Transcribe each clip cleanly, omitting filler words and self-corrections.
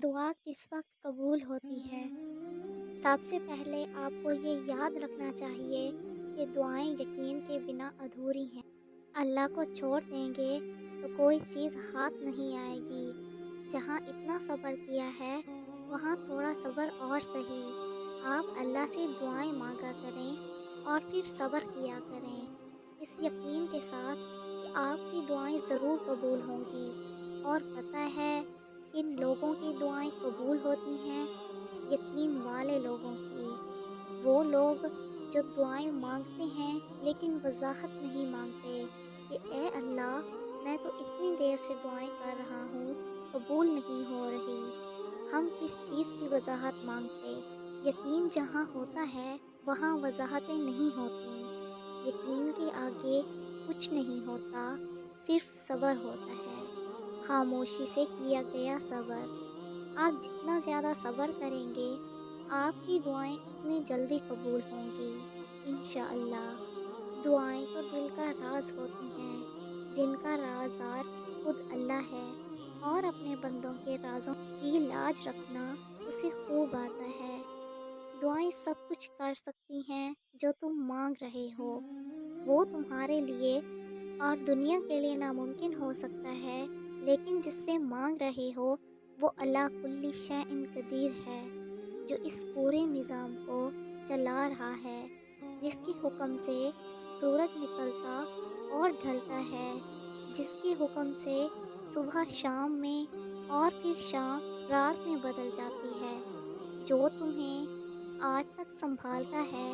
دعا کس وقت قبول ہوتی ہے؟ سب سے پہلے آپ کو یہ یاد رکھنا چاہیے کہ دعائیں یقین کے بنا ادھوری ہیں۔ اللہ کو چھوڑ دیں گے تو کوئی چیز ہاتھ نہیں آئے گی۔ جہاں اتنا صبر کیا ہے وہاں تھوڑا صبر اور صحیح۔ آپ اللہ سے دعائیں مانگا کریں اور پھر صبر کیا کریں، اس یقین کے ساتھ کہ آپ کی دعائیں ضرور قبول ہوں گی۔ اور پتہ ہے کن لوگوں کی دعائیں قبول ہوتی ہیں؟ یقین والے لوگوں کی۔ وہ لوگ جو دعائیں مانگتے ہیں لیکن وضاحت نہیں مانگتے کہ اے اللہ میں تو اتنی دیر سے دعائیں کر رہا ہوں، قبول نہیں ہو رہی۔ ہم کس چیز کی وضاحت مانگتے؟ یقین جہاں ہوتا ہے وہاں وضاحتیں نہیں ہوتی۔ یقین کے آگے کچھ نہیں ہوتا، صرف صبر ہوتا ہے، خاموشی سے کیا گیا صبر۔ آپ جتنا زیادہ صبر کریں گے آپ کی دعائیں اتنی جلدی قبول ہوں گی انشاءاللہ۔ دعائیں تو دل کا راز ہوتی ہیں جن کا رازدار خود اللہ ہے، اور اپنے بندوں کے رازوں کی لاج رکھنا اسے خوب آتا ہے۔ دعائیں سب کچھ کر سکتی ہیں جو تم مانگ رہے ہو۔ وہ تمہارے لیے اور دنیا کے لیے ناممکن ہو سکتا ہے، لیکن جس سے مانگ رہے ہو وہ اللہ کل شیء قدیر ہے، جو اس پورے نظام کو چلا رہا ہے، جس کے حکم سے سورج نکلتا اور ڈھلتا ہے، جس کے حکم سے صبح شام میں اور پھر شام رات میں بدل جاتی ہے، جو تمہیں آج تک سنبھالتا ہے،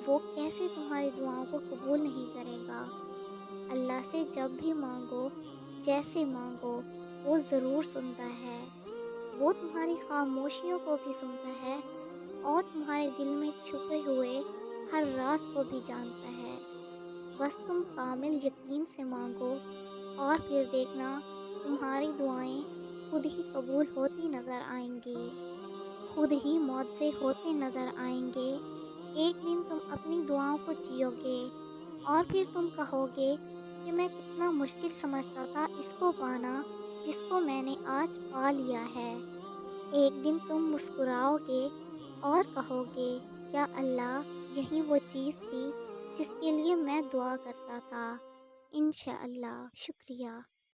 وہ کیسے تمہاری دعاؤں کو قبول نہیں کرے گا؟ اللہ سے جب بھی مانگو، جیسے مانگو، وہ ضرور سنتا ہے۔ وہ تمہاری خاموشیوں کو بھی سنتا ہے اور تمہارے دل میں چھپے ہوئے ہر راز کو بھی جانتا ہے۔ بس تم کامل یقین سے مانگو اور پھر دیکھنا تمہاری دعائیں خود ہی قبول ہوتی نظر آئیں گی، خود ہی معجزے ہوتے نظر آئیں گے۔ ایک دن تم اپنی دعاؤں کو جیو گے اور پھر تم کہو گے کہ میں کتنا مشکل سمجھتا تھا اس کو پانا جس کو میں نے آج پا لیا ہے۔ ایک دن تم مسکراؤ گے اور کہو گے یا اللہ یہی وہ چیز تھی جس کے لیے میں دعا کرتا تھا۔ انشاءاللہ۔ شکریہ۔